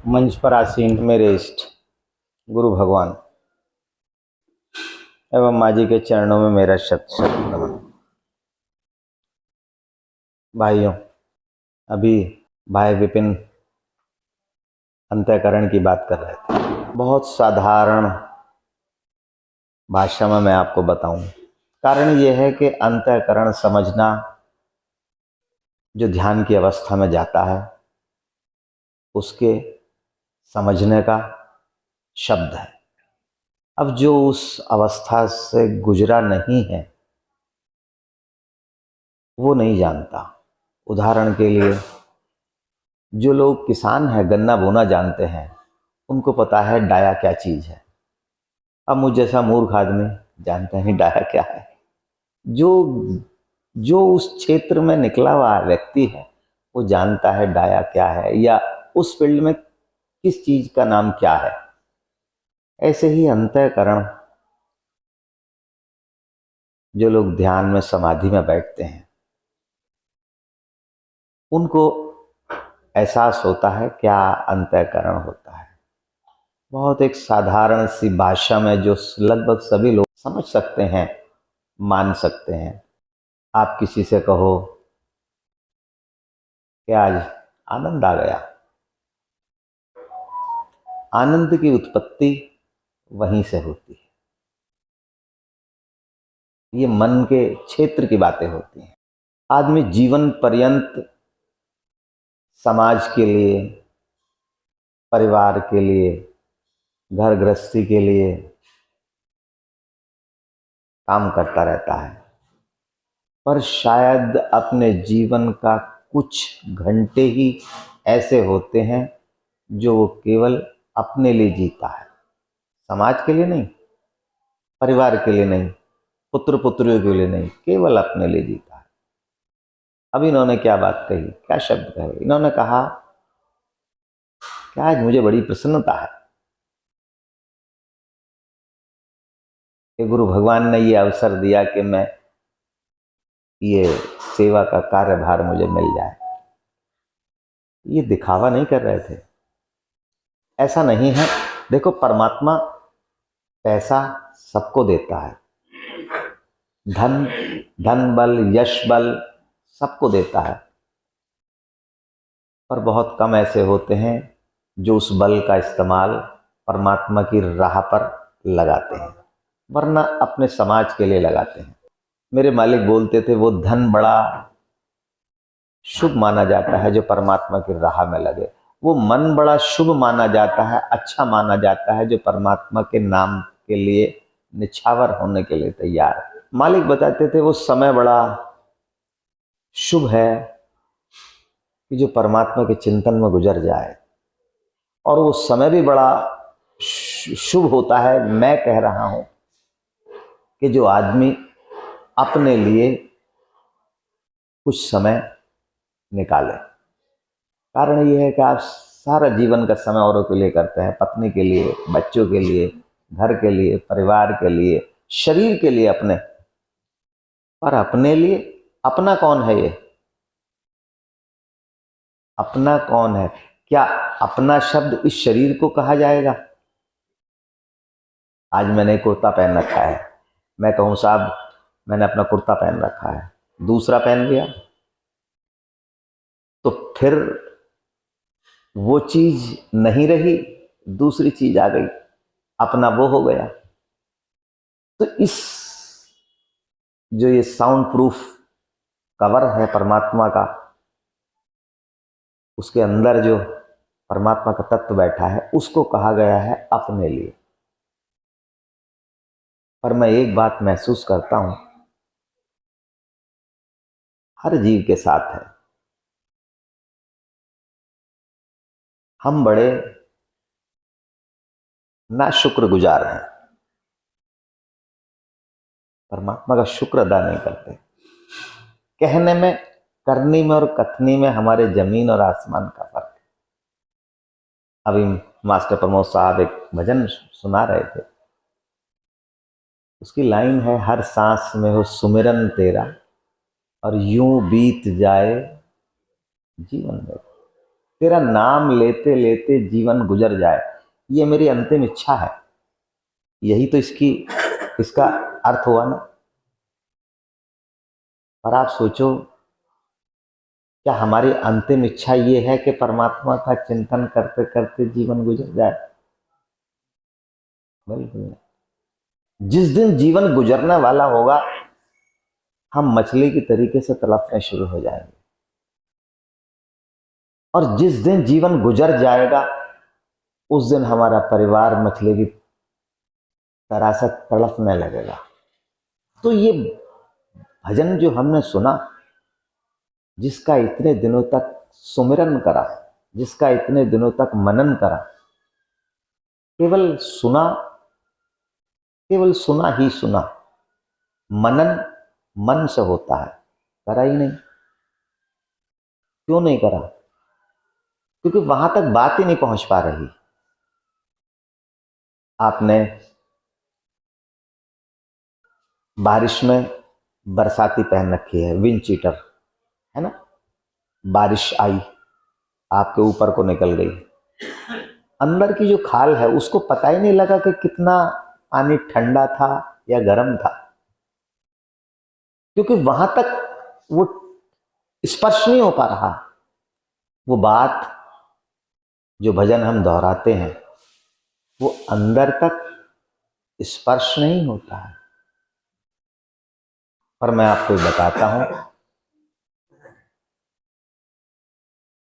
मंच पर आसीन मेरे इष्ट गुरु भगवान एवं माँ जी के चरणों में मेरा शत शत नमन। भाइयों, अभी भाई विपिन अंतःकरण की बात कर रहे थे। बहुत साधारण भाषा में मैं आपको बताऊं। कारण यह है कि अंतःकरण समझना जो ध्यान की अवस्था में जाता है उसके समझने का शब्द है। अब जो उस अवस्था से गुजरा नहीं है वो नहीं जानता। उदाहरण के लिए, जो लोग किसान हैं, गन्ना बोना जानते हैं, उनको पता है डाया क्या चीज है। अब मुझ जैसा मूर्ख आदमी जानता नहीं डाया क्या है। जो जो उस क्षेत्र में निकला हुआ व्यक्ति है वो जानता है डाया क्या है या उस फील्ड में किस चीज का नाम क्या है। ऐसे ही अंतःकरण, जो लोग ध्यान में समाधि में बैठते हैं उनको एहसास होता है क्या अंतःकरण होता है। बहुत एक साधारण सी भाषा में जो लगभग सभी लोग समझ सकते हैं, मान सकते हैं। आप किसी से कहो कि आज आनंद आ गया, आनंद की उत्पत्ति वहीं से होती है। ये मन के क्षेत्र की बातें होती हैं। आदमी जीवन पर्यंत समाज के लिए, परिवार के लिए, घर गृहस्थी के लिए काम करता रहता है, पर शायद अपने जीवन का कुछ घंटे ही ऐसे होते हैं जो वो केवल अपने लिए जीता है। समाज के लिए नहीं, परिवार के लिए नहीं, पुत्र पुत्रियों के लिए नहीं, केवल अपने लिए जीता है। अब इन्होंने क्या बात कही, क्या शब्द कहे? इन्होंने कहा कि आज मुझे बड़ी प्रसन्नता है कि गुरु भगवान ने ये अवसर दिया कि मैं ये सेवा का कार्यभार मुझे मिल जाए। ये दिखावा नहीं कर रहे थे, ऐसा नहीं है। देखो, परमात्मा पैसा सबको देता है, धन, धन बल, यश बल सबको देता है, पर बहुत कम ऐसे होते हैं जो उस बल का इस्तेमाल परमात्मा की राह पर लगाते हैं, वरना अपने समाज के लिए लगाते हैं। मेरे मालिक बोलते थे वो धन बड़ा शुभ माना जाता है जो परमात्मा की राह में लगे। वो मन बड़ा शुभ माना जाता है, अच्छा माना जाता है जो परमात्मा के नाम के लिए निछावर होने के लिए तैयार है। मालिक बताते थे वो समय बड़ा शुभ है कि जो परमात्मा के चिंतन में गुजर जाए, और वो समय भी बड़ा शुभ होता है, मैं कह रहा हूं, कि जो आदमी अपने लिए कुछ समय निकाले। कारण ये है कि आप सारा जीवन का समय औरों के लिए करते हैं, पत्नी के लिए, बच्चों के लिए, घर के लिए, परिवार के लिए, शरीर के लिए, अपने, पर अपने लिए अपना कौन है? ये अपना कौन है? क्या अपना शब्द इस शरीर को कहा जाएगा? आज मैंने कुर्ता पहन रखा है, मैं कहूं साहब मैंने अपना कुर्ता पहन रखा है, दूसरा पहन लिया तो फिर वो चीज नहीं रही, दूसरी चीज आ गई, अपना वो हो गया। तो इस जो ये साउंड प्रूफ कवर है परमात्मा का, उसके अंदर जो परमात्मा का तत्व बैठा है उसको कहा गया है अपने लिए। पर मैं एक बात महसूस करता हूं, हर जीव के साथ है। हम बड़े ना शुक्रगुजार हैं, परमात्मा का शुक्र अदा नहीं करते। कहने में, करनी में और कथनी में हमारे जमीन और आसमान का फर्क है। अभी मास्टर प्रमोद साहब एक भजन सुना रहे थे, उसकी लाइन है, हर सांस में हो सुमिरन तेरा और यूं बीत जाए जीवन में। तेरा नाम लेते लेते जीवन गुजर जाए, ये मेरी अंतिम इच्छा है। यही तो इसका अर्थ हुआ ना। और आप सोचो, क्या हमारी अंतिम इच्छा ये है कि परमात्मा का चिंतन करते करते जीवन गुजर जाए? बिल्कुल नहीं। जिस दिन जीवन गुजरने वाला होगा, हम मछली की तरीके से तड़पने शुरू हो जाएंगे, और जिस दिन जीवन गुजर जाएगा उस दिन हमारा परिवार मछली की तरह से तड़पने लगेगा। तो ये भजन जो हमने सुना, जिसका इतने दिनों तक सुमिरन करा, जिसका इतने दिनों तक मनन करा, केवल सुना ही सुना, मनन मन से होता है, करा ही नहीं। क्यों नहीं करा? क्योंकि वहां तक बात ही नहीं पहुंच पा रही। आपने बारिश में बरसाती पहन रखी है, विंड चीटर है ना, बारिश आई, आपके ऊपर को निकल गई, अंदर की जो खाल है उसको पता ही नहीं लगा कि कितना पानी ठंडा था या गर्म था, क्योंकि वहां तक वो स्पर्श नहीं हो पा रहा। वो बात जो भजन हम दोहराते हैं वो अंदर तक स्पर्श नहीं होता है। पर मैं आपको बताता हूं,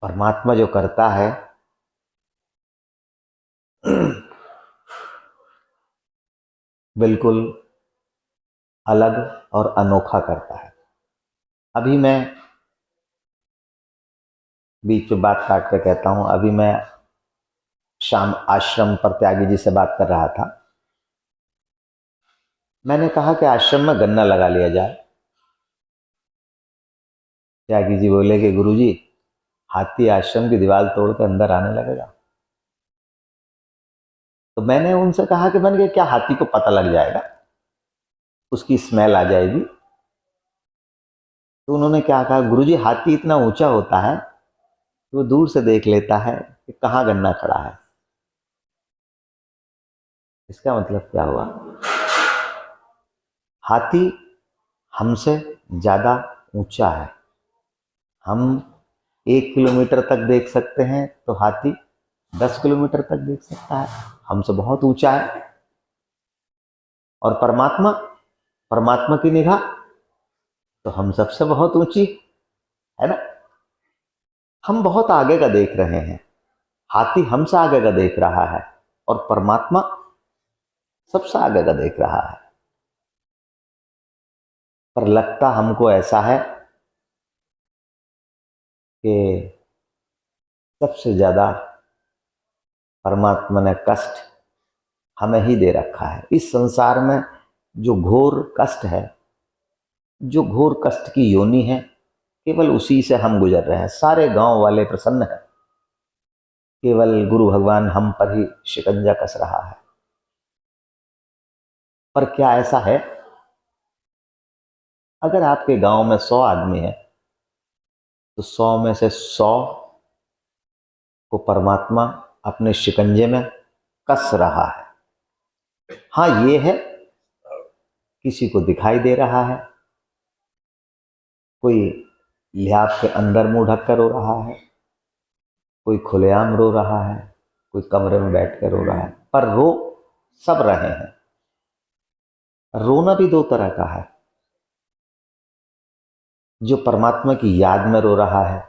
परमात्मा जो करता है बिल्कुल अलग और अनोखा करता है। अभी मैं बीच में बात काट कर कहता हूं, अभी मैं शाम आश्रम पर त्यागी जी से बात कर रहा था। मैंने कहा कि आश्रम में गन्ना लगा लिया जाए। त्यागी जी बोले कि गुरुजी, हाथी आश्रम की दीवार तोड़ कर अंदर आने लगेगा। तो मैंने उनसे कहा कि मैंने क्या हाथी को पता लग जाएगा, उसकी स्मेल आ जाएगी? तो उन्होंने क्या कहा, गुरुजी हाथी इतना ऊंचा होता है कि वो दूर से देख लेता है कि कहाँ गन्ना खड़ा है। इसका मतलब क्या हुआ? हाथी हमसे ज्यादा ऊंचा है। हम 1 किलोमीटर तक देख सकते हैं, तो हाथी 10 किलोमीटर तक देख सकता है, हमसे बहुत ऊंचा है। और परमात्मा की निगाह तो हम सबसे बहुत ऊंची है ना। हम बहुत आगे का देख रहे हैं, हाथी हमसे आगे का देख रहा है, और परमात्मा सबसे आगे का देख रहा है। पर लगता हमको ऐसा है कि सबसे ज्यादा परमात्मा ने कष्ट हमें ही दे रखा है। इस संसार में जो घोर कष्ट है, जो घोर कष्ट की योनि है, केवल उसी से हम गुजर रहे हैं। सारे गांव वाले प्रसन्न हैं, केवल गुरु भगवान हम पर ही शिकंजा कस रहा है। पर क्या ऐसा है? अगर आपके गांव में 100 आदमी है, तो 100 में से 100 को परमात्मा अपने शिकंजे में कस रहा है। हाँ, ये है, किसी को दिखाई दे रहा है, कोई लिहाफ के अंदर मुंह ढक कर रो रहा है, कोई खुलेआम रो रहा है, कोई कमरे में बैठ कर रो रहा है, पर रो सब रहे हैं। रोना भी 2 तरह का है। जो परमात्मा की याद में रो रहा है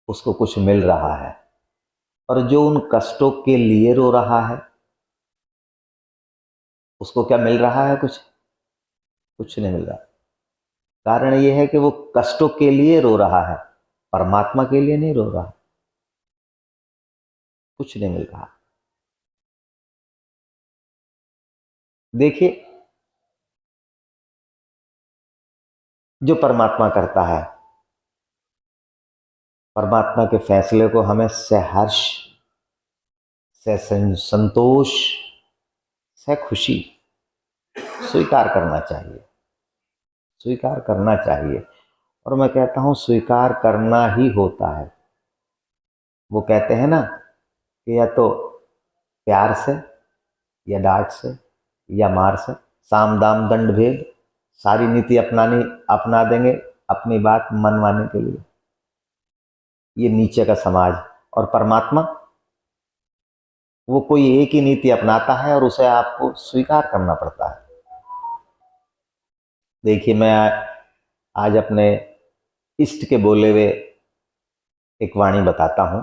उसको कुछ मिल रहा है, और जो उन कष्टों के लिए रो रहा है उसको क्या मिल रहा है? कुछ नहीं मिल रहा। कारण यह है कि वो कष्टों के लिए रो रहा है, परमात्मा के लिए नहीं रो रहा। कुछ नहीं मिल रहा। देखिए, जो परमात्मा करता है, परमात्मा के फैसले को हमें सहर्ष, से संतोष, से खुशी स्वीकार करना चाहिए, स्वीकार करना चाहिए। और मैं कहता हूँ स्वीकार करना ही होता है। वो कहते हैं ना कि या तो प्यार से या डांट से या मार से, साम दाम दंड भेद, सारी नीति अपना देंगे अपनी बात मनवाने के लिए। ये नीचे का समाज। और परमात्मा वो कोई एक ही नीति अपनाता है और उसे आपको स्वीकार करना पड़ता है। देखिए, मैं आज अपने इष्ट के बोले हुए एक वाणी बताता हूं।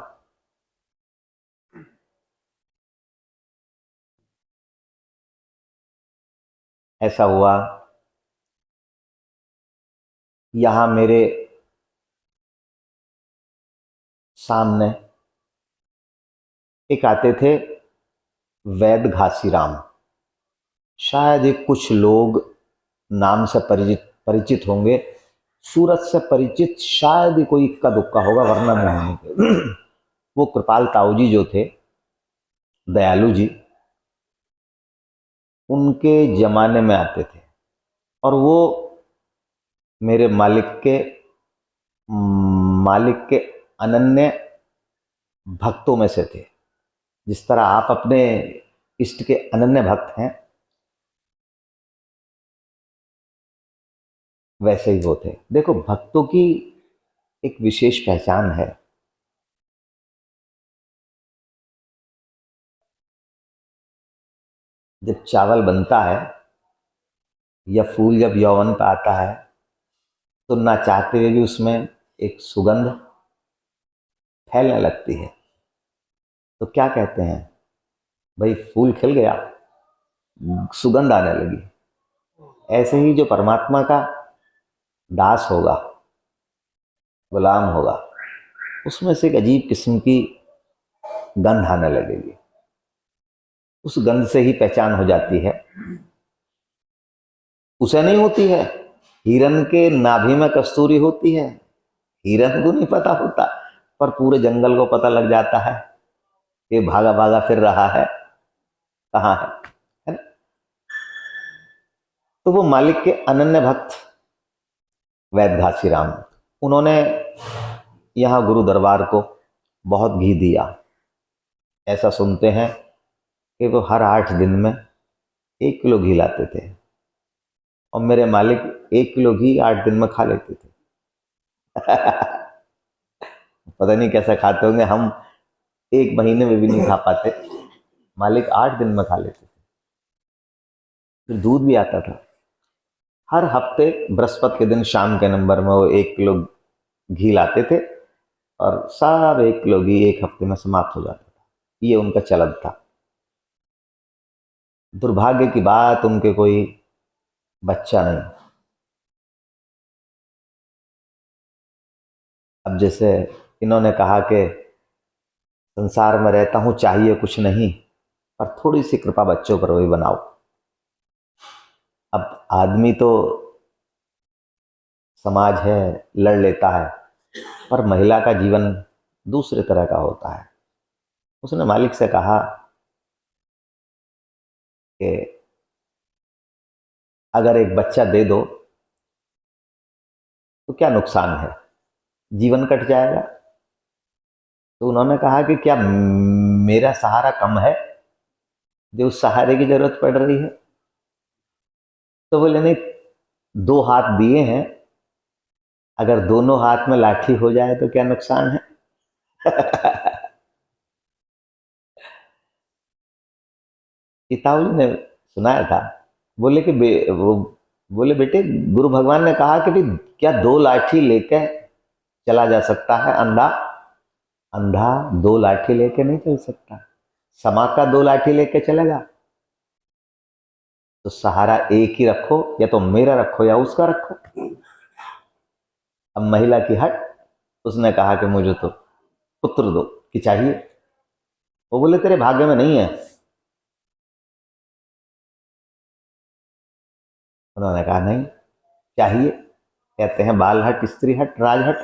ऐसा हुआ, यहां मेरे सामने एक आते थे वैद घासीराम। शायद ही कुछ लोग नाम से परिचित होंगे। सूरत से परिचित शायद ही कोई इक्का दुक्का होगा, वरना नहीं होंगे। वो कृपाल ताऊ जी जो थे, दयालु जी, उनके जमाने में आते थे और वो मेरे मालिक के अनन्य भक्तों में से थे। जिस तरह आप अपने इष्ट के अनन्य भक्त हैं, वैसे ही वो थे। देखो, भक्तों की एक विशेष पहचान है। जब चावल बनता है या फूल जब यौवन पे आता है, तो ना चाहते हुए भी उसमें एक सुगंध फैलने लगती है। तो क्या कहते हैं भाई, फूल खिल गया, सुगंध आने लगी। ऐसे ही जो परमात्मा का दास होगा, गुलाम होगा, उसमें से एक अजीब किस्म की गंध आने लगेगी। उस गंध से ही पहचान हो जाती है। उसे नहीं होती है, हिरन के नाभि में कस्तूरी होती है, हिरन को नहीं पता होता, पर पूरे जंगल को पता लग जाता है कि भागा भागा फिर रहा है, कहाँ है ना? तो वो मालिक के अनन्य भक्त वैद घासीराम, उन्होंने यहाँ गुरु दरबार को बहुत घी दिया। ऐसा सुनते हैं कि वो हर 8 दिन में 1 किलो घी लाते थे और मेरे मालिक 1 किलो घी 8 दिन में खा लेते थे। पता नहीं कैसे खाते होंगे, हम 1 महीने में भी नहीं खा पाते, मालिक 8 दिन में खा लेते थे। फिर दूध भी आता था। हर हफ्ते बृहस्पति के दिन शाम के नंबर में वो 1 किलो घी लाते थे और सब 1 किलो घी 1 हफ्ते में समाप्त हो जाता था। ये उनका चलन था। दुर्भाग्य की बात, उनके कोई बच्चा नहीं। अब जैसे इन्होंने कहा कि संसार में रहता हूं, चाहिए कुछ नहीं, पर थोड़ी सी कृपा बच्चों पर भी बनाओ। अब आदमी तो समाज है, लड़ लेता है, पर महिला का जीवन दूसरे तरह का होता है। उसने मालिक से कहा कि अगर एक बच्चा दे दो तो क्या नुकसान है, जीवन कट जाएगा। तो उन्होंने कहा कि क्या मेरा सहारा कम है जो उस सहारे की जरूरत पड़ रही है? तो बोले नहीं, 2 हाथ दिए हैं, अगर दोनों हाथ में लाठी हो जाए तो क्या नुकसान है? पिताजी ने सुनाया था। बोले कि वो बोले, बेटे, गुरु भगवान ने कहा कि भाई क्या 2 लाठी लेकर चला जा सकता है अंधा? अंधा 2 लाठी लेके नहीं चल सकता। समा का 2 लाठी लेके चलेगा? तो सहारा एक ही रखो, या तो मेरा रखो या उसका रखो। अब महिला की हट, उसने कहा कि मुझे तो पुत्र दो कि चाहिए। वो बोले तेरे भाग्य में नहीं है। उन्होंने कहा नहीं चाहिए। कहते हैं बाल हट, स्त्री हट, राज हट।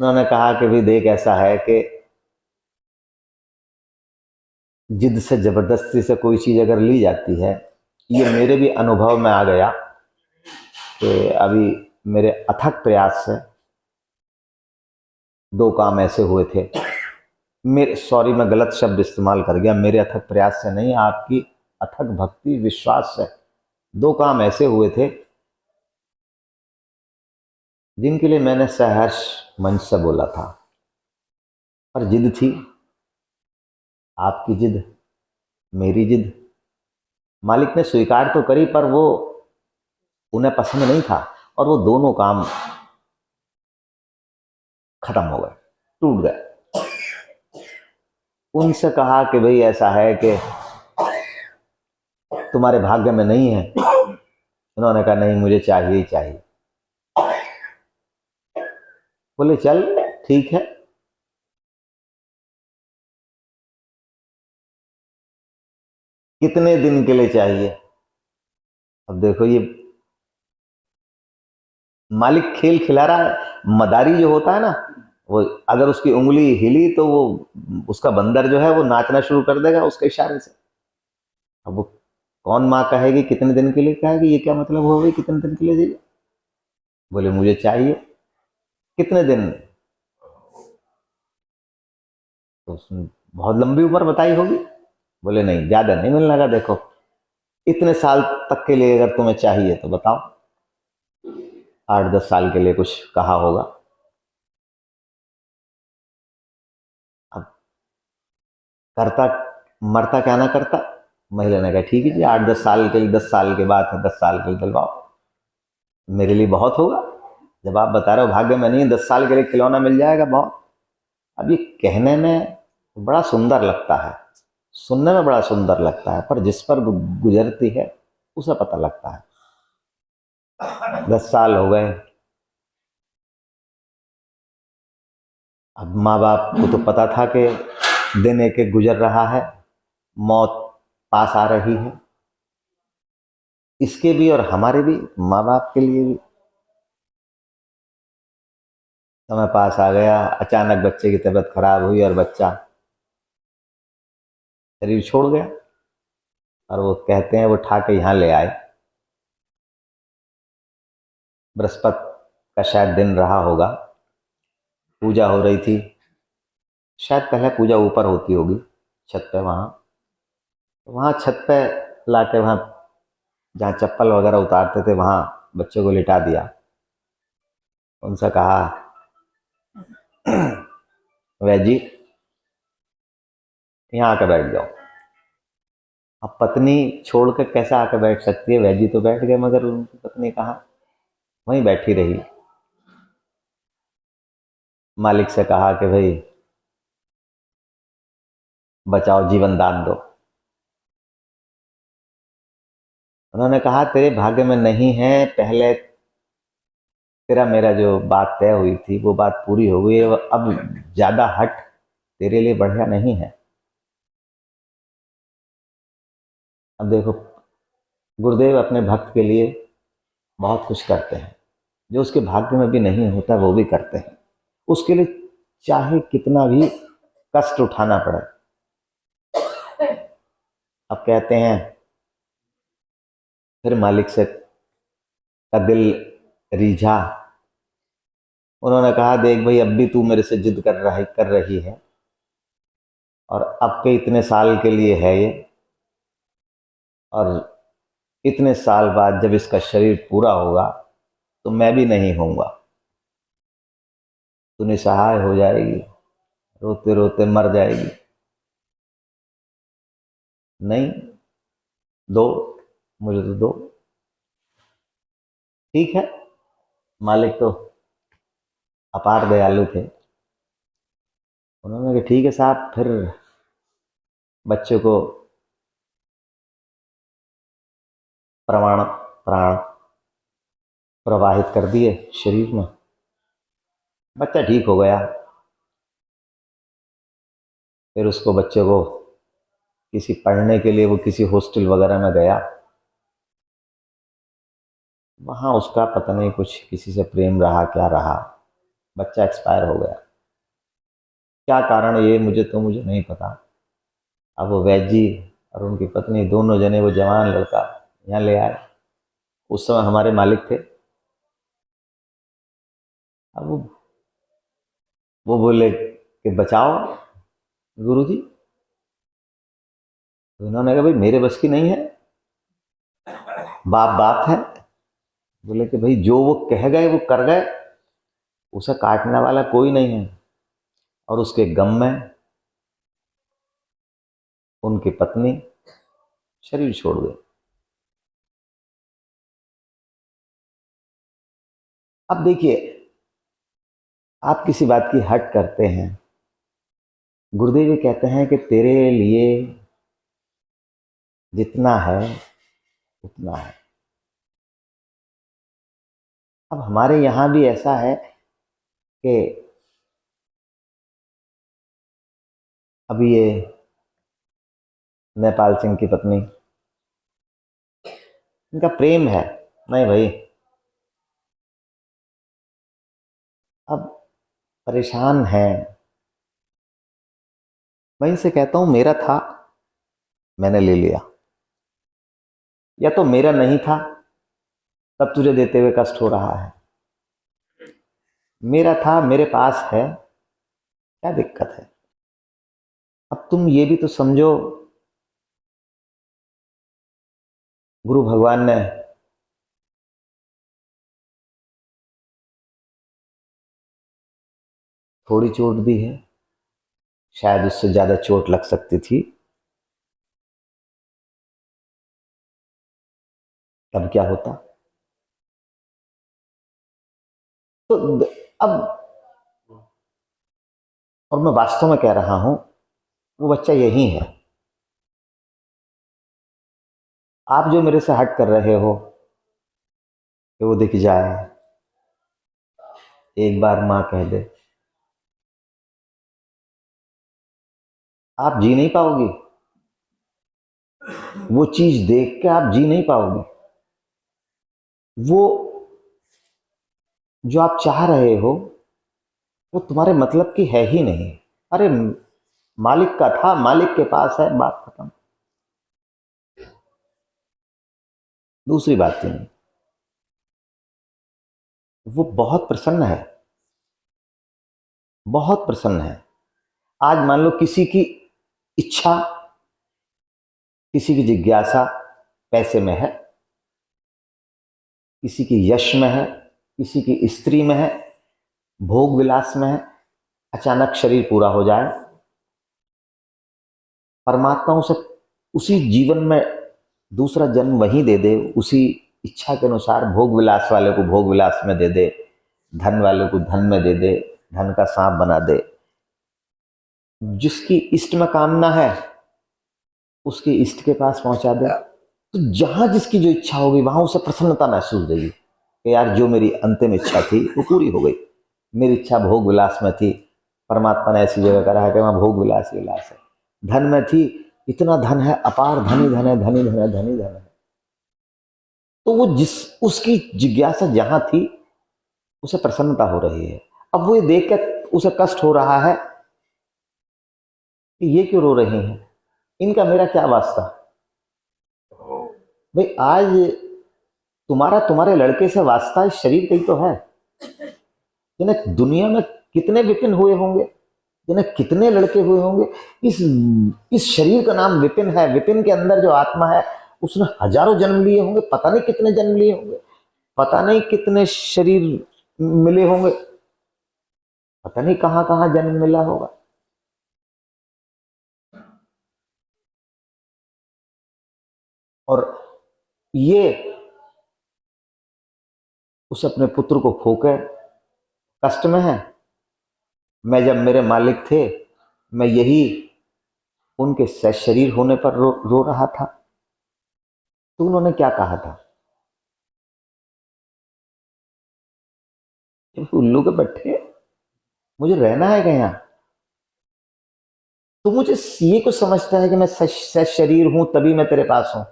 उन्होंने कहा कि भाई देख, ऐसा है कि जिद से जबरदस्ती से कोई चीज अगर ली जाती है, ये मेरे भी अनुभव में आ गया कि अभी मेरे अथक प्रयास से 2 काम ऐसे हुए थे, सॉरी मैं गलत शब्द इस्तेमाल कर गया, मेरे अथक प्रयास से नहीं, आपकी अथक भक्ति विश्वास से 2 काम ऐसे हुए थे जिनके लिए मैंने सहर्ष मंच से बोला था। पर जिद थी, आपकी जिद, मेरी जिद। मालिक ने स्वीकार तो करी पर वो उन्हें पसंद नहीं था और वो दोनों काम खत्म हो गए, टूट गए। उनसे कहा कि भाई ऐसा है कि तुम्हारे भाग्य में नहीं है। उन्होंने कहा नहीं, मुझे चाहिए ही चाहिए। बोले चल ठीक है। कितने दिन के लिए चाहिए? अब देखो, ये मालिक खेल खिला रहा है। मदारी जो होता है ना, वो अगर उसकी उंगली हिली तो वो उसका बंदर जो है वो नाचना शुरू कर देगा उसके इशारे से। अब वो कौन माँ कहेगी कितने दिन के लिए, कहेगी ये क्या मतलब हो गई कितने दिन के लिए चाहिए? बोले मुझे चाहिए। कितने दिन? तो उसने बहुत लंबी उम्र बताई होगी। बोले नहीं, ज्यादा नहीं मिलने का, देखो इतने साल तक के लिए अगर तुम्हें चाहिए तो बताओ। 8-10 साल के लिए कुछ कहा होगा। अब करता मरता क्या ना करता। महिला ने कहा ठीक है जी, 8-10 साल के लिए, 10 साल के बाद है, 10 साल के लिए दिलवाओ, मेरे लिए बहुत होगा। जब आप बता रहे हो भाग्य में नहीं है, 10 साल के लिए खिलौना मिल जाएगा बहुत। अब ये कहने में बड़ा सुंदर लगता है, सुनने में बड़ा सुंदर लगता है, पर जिस पर गुजरती है उसे पता लगता है। 10 साल हो गए। अब माँ बाप को तो पता था कि दिन एक एक गुजर रहा है, मौत पास आ रही है, इसके भी और हमारे भी, माँ बाप के लिए भी। समय पास आ गया, अचानक बच्चे की तबीयत खराब हुई और बच्चा शरीर छोड़ गया। और वो कहते हैं वो उठा के यहाँ ले आए। बृहस्पति का शायद दिन रहा होगा, पूजा हो रही थी। शायद पहले पूजा ऊपर होती होगी छत पे, वहाँ छत पे लाके वहाँ जहाँ चप्पल वगैरह उतारते थे वहाँ बच्चों को लिटा दिया। उनसे कहा वैद जी यहाँ आके बैठ जाओ। अब पत्नी छोड़ कर कैसे आके बैठ सकती है? वैद जी तो बैठ गए, मगर उनकी पत्नी कहाँ, वहीं बैठी रही। मालिक से कहा कि भाई बचाओ, जीवन दान दो। उन्होंने कहा तेरे भाग्य में नहीं है, पहले तेरा मेरा जो बात तय हुई थी वो बात पूरी हो गई है, अब ज्यादा हट तेरे लिए बढ़िया नहीं है। अब देखो, गुरुदेव अपने भक्त के लिए बहुत कुछ करते हैं, जो उसके भाग्य में भी नहीं होता वो भी करते हैं। उसके लिए चाहे कितना भी कष्ट उठाना पड़े। अब कहते हैं फिर मालिक से का दिल रीझा। उन्होंने कहा देख भाई, अब भी तू मेरे से जिद कर रही है, और अब के इतने साल के लिए है ये, और इतने साल बाद जब इसका शरीर पूरा होगा तो मैं भी नहीं होऊंगा, तू निसहाय हो जाएगी, रोते रोते मर जाएगी। नहीं, दो, मुझे तो दो। ठीक है, मालिक तो अपार दयालु थे। उन्होंने कहा ठीक है साहब। फिर बच्चे को प्राण प्रवाहित कर दिए शरीर में। बच्चा ठीक हो गया। फिर उसको बच्चे को किसी पढ़ने के लिए वो किसी हॉस्टल वगैरह में गया। वहाँ उसका पता नहीं कुछ किसी से प्रेम रहा क्या रहा, बच्चा एक्सपायर हो गया। क्या कारण ये मुझे नहीं पता। अब वो वैद जी और उनकी पत्नी दोनों जने वो जवान लड़का यहाँ ले आए। उस समय हमारे मालिक थे, अब वो बोले कि बचाओ गुरुजी। तो इन्होंने कहा भाई मेरे बस की नहीं है, बाप बाप है। बोले कि भाई जो वो कह गए वो कर गए, उसे काटने वाला कोई नहीं है। और उसके गम में उनकी पत्नी शरीर छोड़ गई। अब देखिए, आप किसी बात की हट करते हैं, गुरुदेव जी कहते हैं कि तेरे लिए जितना है उतना है। अब हमारे यहां भी ऐसा है कि अभी ये नेपाल सिंह की पत्नी, इनका प्रेम है नहीं भाई, अब परेशान है। मैं इनसे कहता हूं मेरा था मैंने ले लिया, या तो मेरा नहीं था तब तुझे देते हुए कष्ट हो रहा है, मेरा था मेरे पास है, क्या दिक्कत है। अब तुम ये भी तो समझो, गुरु भगवान ने थोड़ी चोट दी है, शायद उससे ज्यादा चोट लग सकती थी, तब क्या होता। तो अब, और मैं वास्तव में कह रहा हूं, वो बच्चा यही है। आप जो मेरे से हट कर रहे हो कि वो दिख जाए, एक बार मां कह दे, आप जी नहीं पाओगी, वो चीज देख के आप जी नहीं पाओगी। वो जो आप चाह रहे हो वो तुम्हारे मतलब की है ही नहीं। अरे मालिक का था, मालिक के पास है, बात खत्म। दूसरी बात थी, वो बहुत प्रसन्न है, बहुत प्रसन्न है। आज मान लो किसी की इच्छा, किसी की जिज्ञासा पैसे में है, किसी की यश में है, किसी की स्त्री में है, भोग विलास में है, अचानक शरीर पूरा हो जाए, परमात्मा उसे उसी जीवन में दूसरा जन्म वहीं दे दे, उसी इच्छा के अनुसार भोग विलास वाले को भोग विलास में दे दे, धन वाले को धन में दे दे, धन का सांप बना दे। जिसकी इष्ट में कामना है उसकी इष्ट के पास पहुंचा दे। तो जहां जिसकी जो इच्छा होगी वहां उसे प्रसन्नता महसूस देगी कि यार जो मेरी अंतिम इच्छा थी वो पूरी हो गई। मेरी इच्छा भोग विलास में थी, परमात्मा ने ऐसी जगह करा है कि वहां भोग विलास विलास है। धन में थी, इतना धन है, अपार धनी धन है, धनी धन है, धनी धन है। तो वो जिस उसकी जिज्ञासा जहां थी उसे प्रसन्नता हो रही है। अब वो ये देख कर उसे कष्ट हो रहा है कि ये क्यों रो रहे हैं, इनका मेरा क्या वास्ता। भाई आज तुम्हारा तुम्हारे लड़के से वास्ता इस शरीर का ही तो है। जिन्हें दुनिया में कितने विपिन हुए होंगे, जिन्हें कितने लड़के हुए होंगे, इस शरीर का नाम विपिन है। विपिन के अंदर जो आत्मा है उसने हजारों जन्म लिए होंगे, पता नहीं कितने जन्म लिए होंगे, पता नहीं कितने शरीर मिले होंगे, पता नहीं कहां कहां जन्म मिला होगा। और ये उस अपने पुत्र को खोकर कष्ट में है। मैं जब मेरे मालिक थे, मैं यही उनके शरीर होने पर रो रहा था। तो उन्होंने क्या कहा था, उल्लू के बट्टे, मुझे रहना है क्या यहाँ। तो मुझे ये कुछ समझता है कि मैं सच शरीर हूं तभी मैं तेरे पास हूं।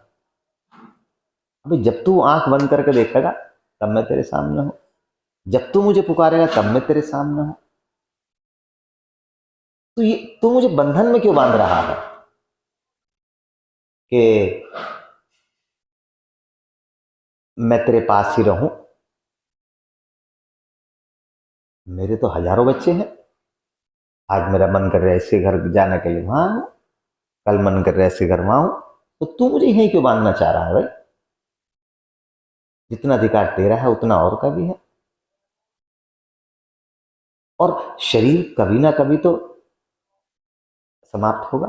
अभी जब तू आंख बंद करके देखेगा तब मैं तेरे सामने हूं, जब तू मुझे पुकारेगा तब मैं तेरे सामने हूं। तो ये तू मुझे बंधन में क्यों बांध रहा है कि मैं तेरे पास ही रहूं। मेरे तो हजारों बच्चे हैं। आज मेरा मन कर रहा है इसके घर जाने के लिए, वहां हूं। कल मन कर रहा है इसके घर, वहां हूं। तो तू मुझे यहीं क्यों बांधना चाह रहा है भाई? जितना अधिकार तेरा है उतना और का भी है। और शरीर कभी ना कभी तो समाप्त होगा।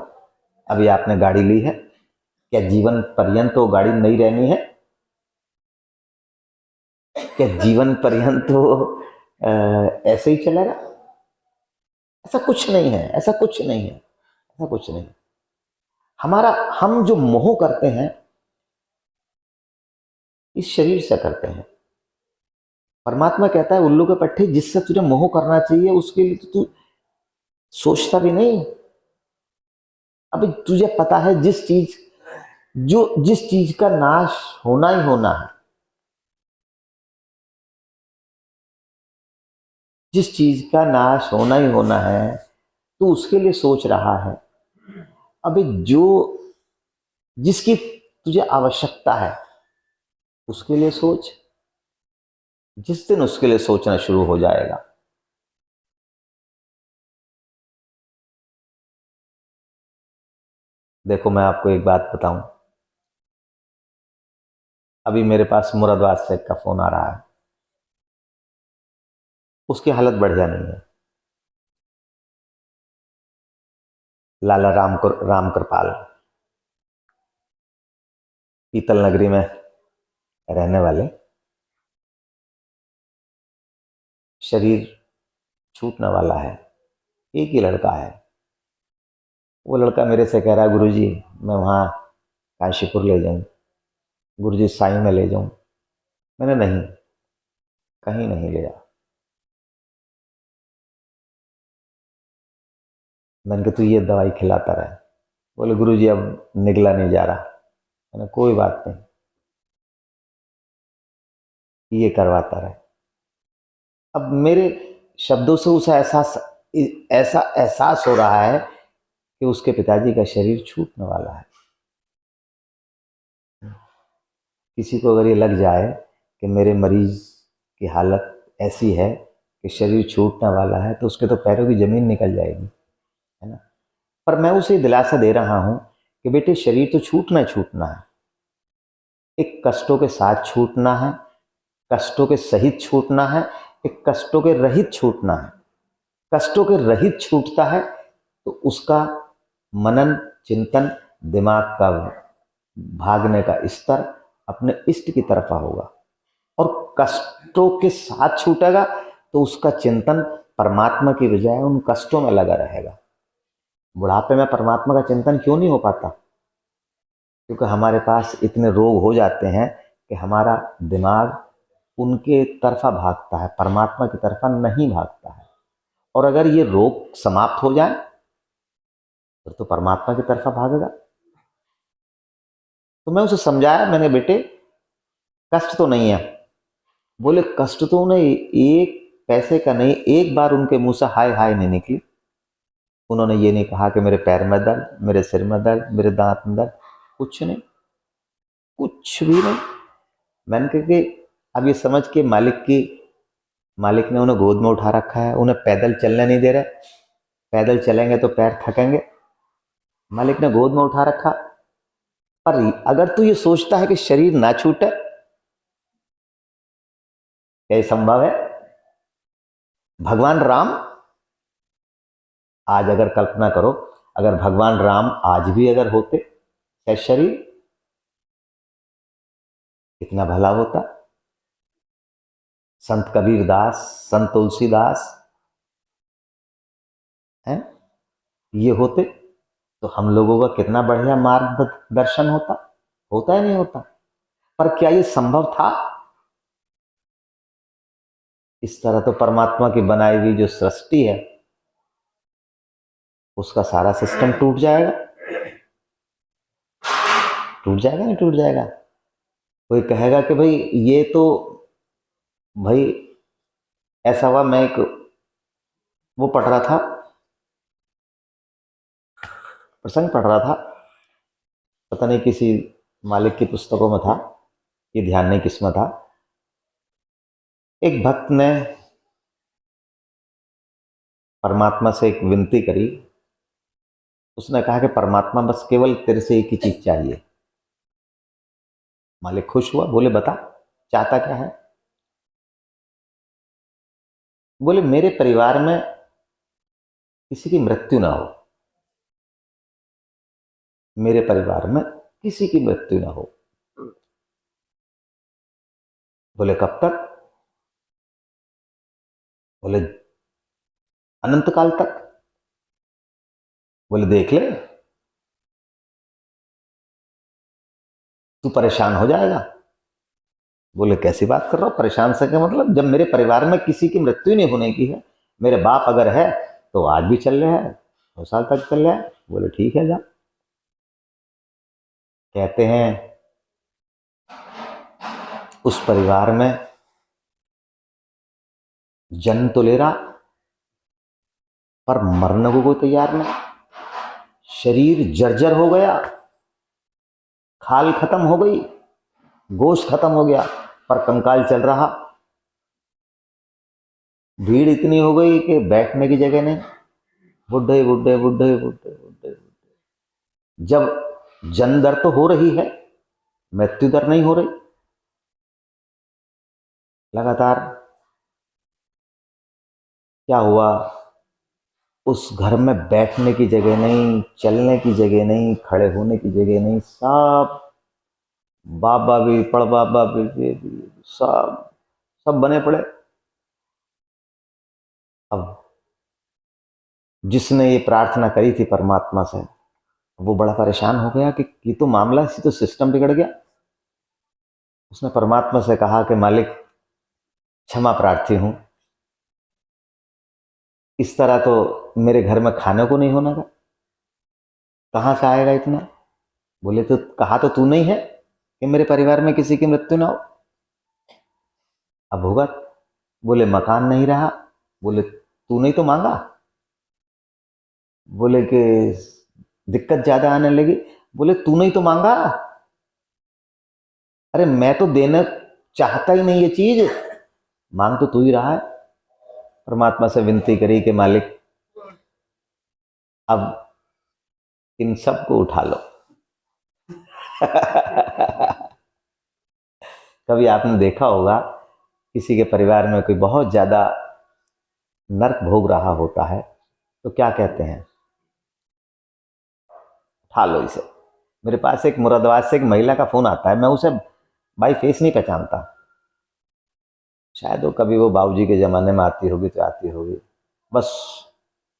अभी आपने गाड़ी ली है, क्या जीवन पर्यंत वो गाड़ी नहीं रहनी है? क्या जीवन पर्यंत वो ऐसे ही चलेगा? ऐसा कुछ नहीं है, ऐसा कुछ नहीं है, ऐसा कुछ नहीं। हमारा हम जो मोह करते हैं इस शरीर से करते हैं। परमात्मा कहता है उल्लू के पट्टे, जिससे तुझे मोह करना चाहिए उसके लिए तो तू सोचता भी नहीं। अभी तुझे पता है जिस चीज का नाश होना ही होना है, जिस चीज का नाश होना ही होना है, तो उसके लिए सोच रहा है। अभी जिसकी तुझे आवश्यकता है उसके लिए सोच। जिस दिन उसके लिए सोचना शुरू हो जाएगा, देखो मैं आपको एक बात बताऊं। अभी मेरे पास मुरादाबाद से का फोन आ रहा है। उसकी हालत बढ़िया नहीं है। लाला राम कृपाल, पीतल नगरी में रहने वाले, शरीर छूटने वाला है। एक ही लड़का है। वो लड़का मेरे से कह रहा है गुरुजी मैं वहाँ काशीपुर ले जाऊं, गुरुजी साईं में ले जाऊं। मैंने नहीं, कहीं नहीं ले जा। मैंने कहा तू ये दवाई खिलाता रहे। बोले गुरुजी अब निकला नहीं जा रहा। मैंने कोई बात नहीं, ये करवाता रहे। अब मेरे शब्दों से उसे ऐसा एहसास हो रहा है कि उसके पिताजी का शरीर छूटने वाला है। किसी को अगर ये लग जाए कि मेरे मरीज की हालत ऐसी है कि शरीर छूटने वाला है, तो उसके तो पैरों की जमीन निकल जाएगी, है ना। पर मैं उसे दिलासा दे रहा हूं कि बेटे शरीर तो छूटना ही छूटना है। एक कष्टों के साथ छूटना है, कष्टों के सहित छूटना है, एक कष्टों के रहित छूटना है। कष्टों के रहित छूटता है तो उसका मनन चिंतन, दिमाग का भागने का स्तर अपने इष्ट की तरफ होगा। और कष्टों के साथ छूटेगा तो उसका चिंतन परमात्मा की बजाय उन कष्टों में लगा रहेगा। बुढ़ापे में परमात्मा का चिंतन क्यों नहीं हो पाता? क्योंकि हमारे पास इतने रोग हो जाते हैं कि हमारा दिमाग उनके तरफा भागता है, परमात्मा की तरफा नहीं भागता है। और अगर ये रोग समाप्त हो जाए फिर तो परमात्मा की तरफा भागेगा। तो मैं उसे समझाया, मैंने बेटे कष्ट तो नहीं है। बोले कष्ट तो उन्हें एक पैसे का नहीं, एक बार उनके मुंह से हाय हाय नहीं निकली। उन्होंने ये नहीं कहा कि मेरे पैर में दर्द, मेरे सिर में दर्द, मेरे दांत में दर्द, कुछ नहीं, कुछ भी नहीं। मैंने कहा कि अब ये समझ के मालिक ने उन्हें गोद में उठा रखा है, उन्हें पैदल चलने नहीं दे रहे। पैदल चलेंगे तो पैर थकेंगे। मालिक ने गोद में उठा रखा। पर अगर तू ये सोचता है कि शरीर ना छूटे, क्या ये संभव है? भगवान राम, आज अगर कल्पना करो, अगर भगवान राम आज भी अगर होते क्या शरीर कितना भला होता। संत कबीरदास, संत तुलसीदास हैं, ये होते तो हम लोगों का कितना बढ़िया मार्गदर्शन होता। होता है नहीं होता? पर क्या ये संभव था? इस तरह तो परमात्मा की बनाई हुई जो सृष्टि है उसका सारा सिस्टम टूट जाएगा। टूट जाएगा, नहीं टूट जाएगा? कोई कहेगा कि भाई ये तो, भाई ऐसा हुआ, मैं एक वो पढ़ रहा था, प्रसंग पढ़ रहा था, पता नहीं किसी मालिक की पुस्तकों में था, ये ध्यान नहीं किसमें था। एक भक्त ने परमात्मा से एक विनती करी। उसने कहा कि परमात्मा बस केवल तेरे से एक ही चीज चाहिए। मालिक खुश हुआ, बोले बता चाहता क्या है। बोले मेरे परिवार में किसी की मृत्यु ना हो, मेरे परिवार में किसी की मृत्यु ना हो। बोले कब तक। बोले अनंत काल तक। बोले देख ले तू परेशान हो जाएगा। बोले कैसी बात कर रहा हो, परेशान से क्या मतलब, जब मेरे परिवार में किसी की मृत्यु नहीं होने की है, मेरे बाप अगर है तो आज भी चल रहा है, 2 साल तक चल रहा है। बोले ठीक है जा। कहते हैं उस परिवार में जन्म तो ले रहा पर मरने को कोई तैयार नहीं। शरीर जर्जर हो गया, खाल खत्म हो गई, गोश्त खत्म हो गया, पर कंकाल चल रहा। भीड़ इतनी हो गई कि बैठने की जगह नहीं। बुढ़े बुढ़े बुढ़े बुढ़े बुढ़े। जब जन्म दर तो हो रही है, मृत्यु दर नहीं हो रही। लगातार क्या हुआ, उस घर में बैठने की जगह नहीं, चलने की जगह नहीं, खड़े होने की जगह नहीं। सब बाबा भी, पड़ बाबा भी, ये भी, सब सब बने पड़े। अब जिसने ये प्रार्थना करी थी परमात्मा से, वो बड़ा परेशान हो गया कि ये तो मामला, इसी तो सिस्टम बिगड़ गया। उसने परमात्मा से कहा कि मालिक क्षमा प्रार्थी हूं, इस तरह तो मेरे घर में खाने को नहीं होना था, कहां से आएगा इतना। बोले तो कहा तो तू नहीं है कि मेरे परिवार में किसी की मृत्यु ना हो। अब होगा। बोले मकान नहीं रहा। बोले तू नहीं तो मांगा। बोले कि दिक्कत ज्यादा आने लगी। बोले तू नहीं तो मांगा। अरे मैं तो देना चाहता ही नहीं ये चीज, मांग तो तू ही रहा है। परमात्मा से विनती करी कि मालिक अब इन सबको उठा लो। कभी आपने देखा होगा किसी के परिवार में कोई बहुत ज्यादा नर्क भोग रहा होता है तो क्या कहते हैं, उठा लो इसे। मेरे पास एक मुरादाबाद से एक महिला का फोन आता है, मैं उसे बाई फेस नहीं पहचानता, शायद वो कभी वो बाबूजी के जमाने में आती होगी तो आती होगी। बस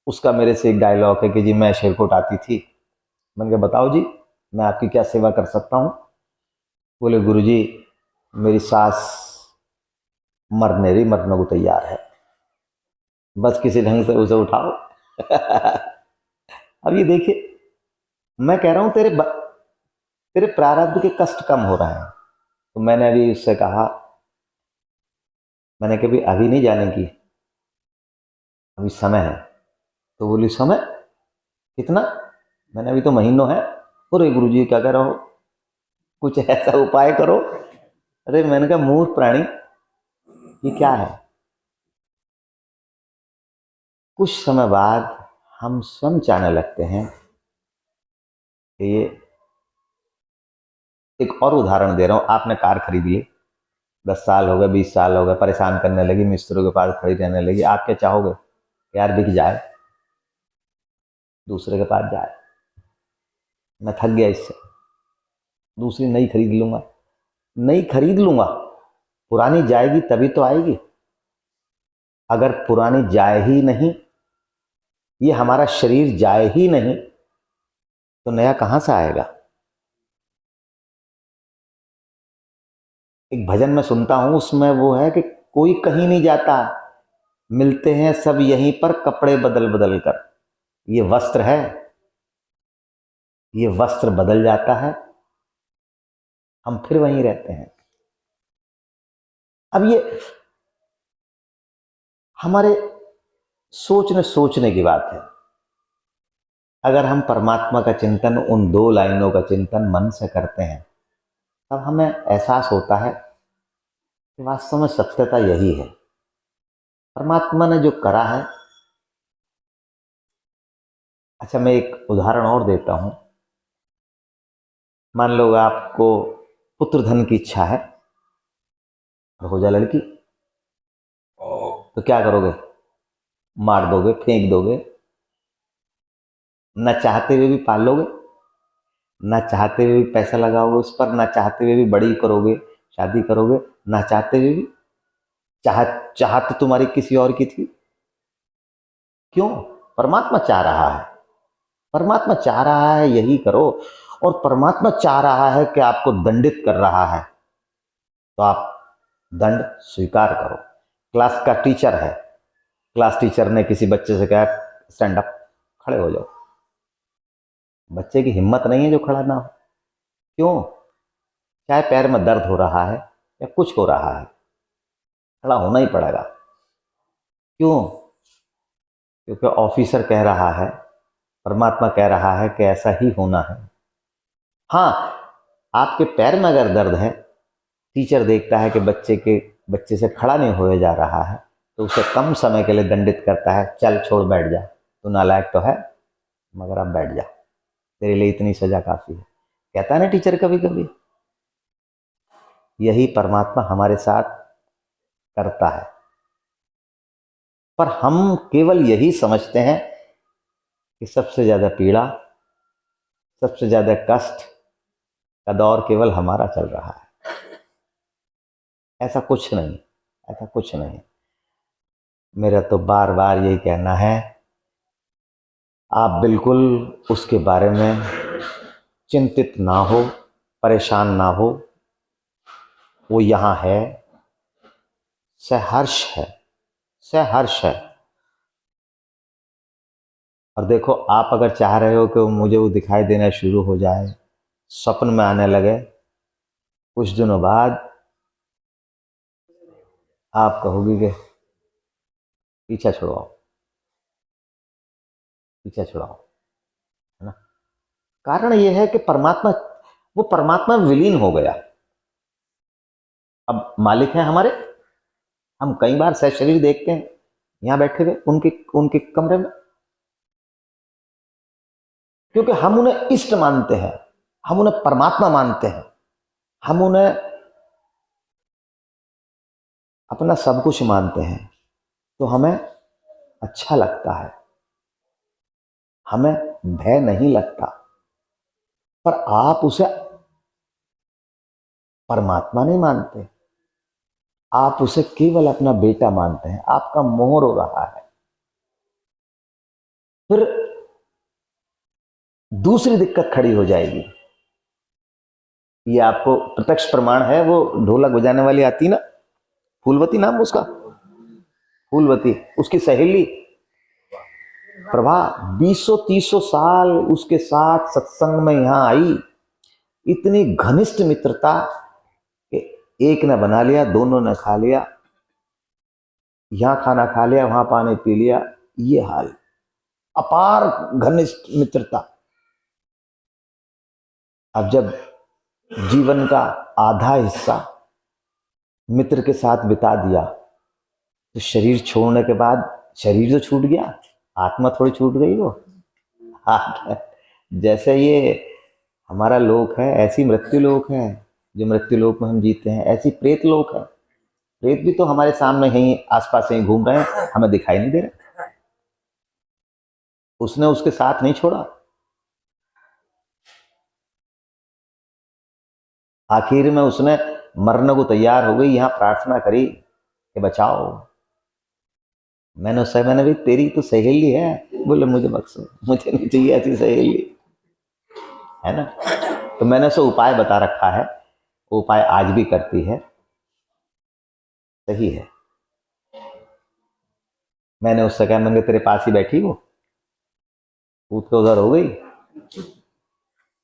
उसका मेरे से एक डायलॉग है कि जी मैं शेरकोट आती थी। मैंने कहा बताओ जी मैं आपकी क्या सेवा कर सकता हूँ। बोले गुरुजी मेरी सास मरने को तैयार है, बस किसी ढंग से उसे उठाओ। अब ये देखिए, मैं कह रहा हूं तेरे प्रारब्ध के कष्ट कम हो रहे हैं। तो मैंने अभी उससे कहा, मैंने कभी अभी नहीं जाने की, अभी समय है। तो बोली समय कितना। मैंने अभी तो महीनों है। अरे गुरुजी क्या कह रहा हो, कुछ ऐसा उपाय करो। अरे मैंने कहा मूर्ख प्राणी ये क्या है। कुछ समय बाद हम स्वयं चाहने लगते हैं कि ये, एक और उदाहरण दे रहा हूं, आपने कार खरीद ली, 10 साल हो गए, 20 साल हो गए, परेशान करने लगी, मिस्त्रियों के पास खड़ी रहने लगी। आप क्या चाहोगे, यार बिक जाए, दूसरे के पास जाए, मैं थक गया इससे, दूसरी नई खरीद लूंगा। नई खरीद लूंगा, पुरानी जाएगी तभी तो आएगी। अगर पुरानी जाए ही नहीं, ये हमारा शरीर जाए ही नहीं, तो नया कहां से आएगा। एक भजन में सुनता हूं, उसमें वो है कि कोई कहीं नहीं जाता, मिलते हैं सब यहीं पर कपड़े बदल बदल कर। ये वस्त्र है, ये वस्त्र बदल जाता है, हम फिर वहीं रहते हैं। अब ये हमारे सोचने की बात है। अगर हम परमात्मा का चिंतन, उन 2 लाइनों का चिंतन मन से करते हैं, तब हमें एहसास होता है कि वास्तव में सत्यता यही है। परमात्मा ने जो करा है अच्छा, मैं एक उदाहरण और देता हूं। मान लो आपको पुत्र धन की इच्छा है, हो जा लड़की, तो क्या करोगे? मार दोगे, फेंक दोगे, न चाहते हुए भी पाल लोगे, ना चाहते हुए भी पैसा लगाओगे उस पर, ना चाहते हुए भी बड़ी करोगे, शादी करोगे, ना चाहते हुए भी। चाहत तुम्हारी किसी और की थी। क्यों? परमात्मा चाह रहा है, परमात्मा चाह रहा है यही करो, और परमात्मा चाह रहा है कि आपको दंडित कर रहा है, तो आप दंड स्वीकार करो। क्लास का टीचर है, क्लास टीचर ने किसी बच्चे से कहा स्टैंड अप, खड़े हो जाओ। बच्चे की हिम्मत नहीं है जो खड़ा ना हो। क्यों? चाहे पैर में दर्द हो रहा है या कुछ हो रहा है, खड़ा होना ही पड़ेगा। क्यों? क्योंकि ऑफिसर कह रहा है, परमात्मा कह रहा है कि ऐसा ही होना है। हाँ, आपके पैर में अगर दर्द है, टीचर देखता है कि बच्चे से खड़ा नहीं होया जा रहा है, तो उसे कम समय के लिए दंडित करता है। चल छोड़, बैठ जा, तू नालायक तो है, मगर अब बैठ जा, तेरे लिए इतनी सजा काफी है। कहता है ना टीचर कभी कभी। यही परमात्मा हमारे साथ करता है, पर हम केवल यही समझते हैं कि सबसे ज्यादा पीड़ा, सबसे ज्यादा कष्ट का दौर केवल हमारा चल रहा है। ऐसा कुछ नहीं, ऐसा कुछ नहीं। मेरा तो बार बार यही कहना है, आप बिल्कुल उसके बारे में चिंतित ना हो, परेशान ना हो। वो यहाँ है, सहर्ष है, सहर्ष है। और देखो, आप अगर चाह रहे हो कि मुझे वो दिखाई देना शुरू हो जाए, स्वप्न में आने लगे, कुछ दिनों बाद आप कहोगे कि पीछा छुड़वाओ, पीछा छुड़ाओ, है ना? कारण यह है कि वो परमात्मा में विलीन हो गया। अब मालिक हैं हमारे, हम कई बार सह शरीर देखते हैं यहां बैठे हुए उनके उनके कमरे में, क्योंकि हम उन्हें इष्ट मानते हैं, हम उन्हें परमात्मा मानते हैं, हम उन्हें अपना सब कुछ मानते हैं, तो हमें अच्छा लगता है, हमें भय नहीं लगता। पर आप उसे परमात्मा नहीं मानते, आप उसे केवल अपना बेटा मानते हैं। आपका मोह हो रहा है। फिर दूसरी दिक्कत खड़ी हो जाएगी। ये आपको प्रत्यक्ष प्रमाण है, वो ढोलक बजाने वाली आती ना, फूलवती नाम उसका, फूलवती, उसकी सहेली प्रभा 20-30 साल उसके साथ सत्संग में यहां आई। इतनी घनिष्ठ मित्रता कि एक ने बना लिया, दोनों ने खा लिया, यहां खाना खा लिया, वहां पानी पी लिया, ये हाल। अपार घनिष्ठ मित्रता। अब जब जीवन का आधा हिस्सा मित्र के साथ बिता दिया, तो शरीर छोड़ने के बाद शरीर तो छूट गया, आत्मा थोड़ी छूट गई। वो जैसे ये हमारा लोक है, ऐसी मृत्यु लोक है, जो मृत्यु लोक में हम जीते हैं, ऐसी प्रेत लोक है। प्रेत भी तो हमारे सामने यहीं आसपास यहीं घूम रहे हैं, हमें दिखाई नहीं दे रहे। उसने उसके साथ नहीं छोड़ा। आखिर में उसने मरने को तैयार हो गई, यहां प्रार्थना करी कि बचाओ। मैंने भी, तेरी तो सहेली है। बोले मुझे बख्शो, मुझे नहीं चाहिए ऐसी सहेली, है ना? तो मैंने उसे उपाय बता रखा है, वो उपाय आज भी करती है, सही है। मैंने उससे कहा, मैंने तेरे पास ही बैठी वो कूद के उधर हो गई।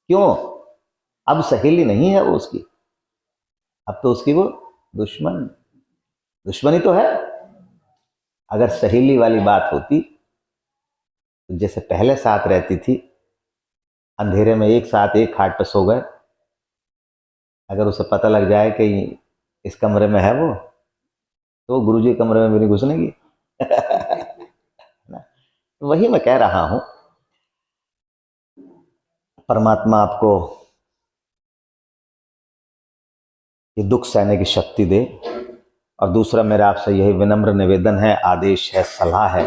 क्यों? अब सहेली नहीं है वो उसकी, अब तो उसकी वो दुश्मन, दुश्मनी तो है। अगर सहेली वाली बात होती तो जैसे पहले साथ रहती थी, अंधेरे में एक साथ एक खाट पर सो गए, अगर उसे पता लग जाए कि इस कमरे में है वो, तो गुरुजी कमरे में भी नहीं घुसनेगी। ना? वही मैं कह रहा हूं परमात्मा आपको ये दुख सहने की शक्ति दे। और दूसरा मेरा आपसे यही विनम्र निवेदन है, आदेश है, सलाह है,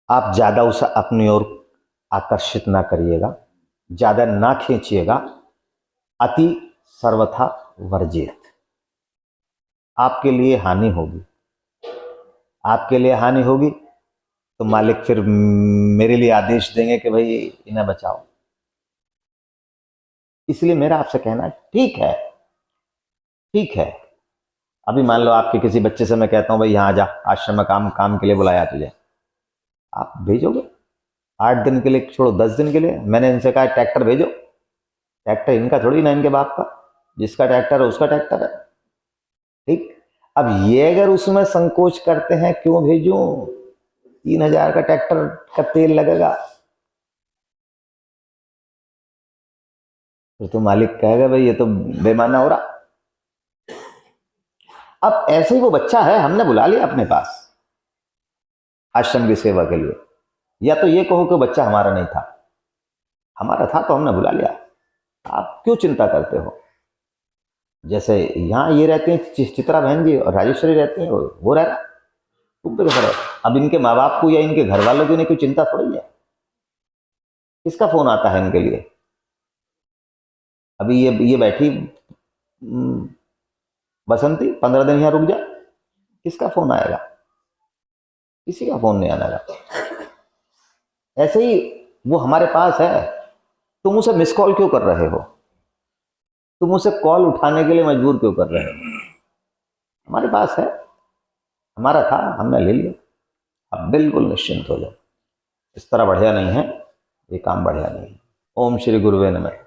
आप ज्यादा उसे अपनी ओर आकर्षित ना करिएगा, ज्यादा ना खींचिएगा। अति सर्वथा वर्जित। आपके लिए हानि होगी, आपके लिए हानि होगी तो मालिक फिर मेरे लिए आदेश देंगे कि भाई इन्हें बचाओ। इसलिए मेरा आपसे कहना है, ठीक है, ठीक है। अभी मान लो आपके किसी बच्चे से मैं कहता हूं भाई यहाँ जा, आश्रम में काम के लिए बुलाया तुझे, आप भेजोगे? 8 दिन के लिए छोड़ो, 10 दिन के लिए। मैंने इनसे कहा ट्रैक्टर भेजो, ट्रैक्टर इनका थोड़ी ना, इनके बाप का, जिसका ट्रैक्टर है उसका ट्रैक्टर है। ठीक। अब ये अगर उसमें संकोच करते हैं, क्यों भेजूं, 3000 का ट्रैक्टर का तेल लगेगा, फिर तो मालिक कहेगा भाई ये तो बेमाना हो रहा। अब ऐसे ही वो बच्चा है, हमने बुला लिया अपने पास आश्रम की सेवा के लिए, या तो ये कहो कि बच्चा हमारा नहीं था, हमारा था तो हमने बुला लिया। आप क्यों चिंता करते हो? जैसे यहाँ ये रहती हैं चित्रा बहन जी और राजेश्वरी रहती हैं, वो रह रहा, तुम पे कैसा रहे? अब इनके माँ बाप को या इनके घर वालों की कोई चिंता थोड़ी है। किसका फोन आता है इनके लिए? अभी ये बैठी बसंती, 15 दिन यहाँ रुक जा, किसका फोन आएगा? किसी का फोन नहीं आएगा। ऐसे ही वो हमारे पास है, तुम उसे मिस कॉल क्यों कर रहे हो? तुम उसे कॉल उठाने के लिए मजबूर क्यों कर रहे हो? हमारे पास है, हमारा था, हमने ले लिया। अब बिल्कुल निश्चिंत हो जाओ, इस तरह बढ़िया नहीं है, ये काम बढ़िया नहीं है। ओम श्री गुरुवे नमः।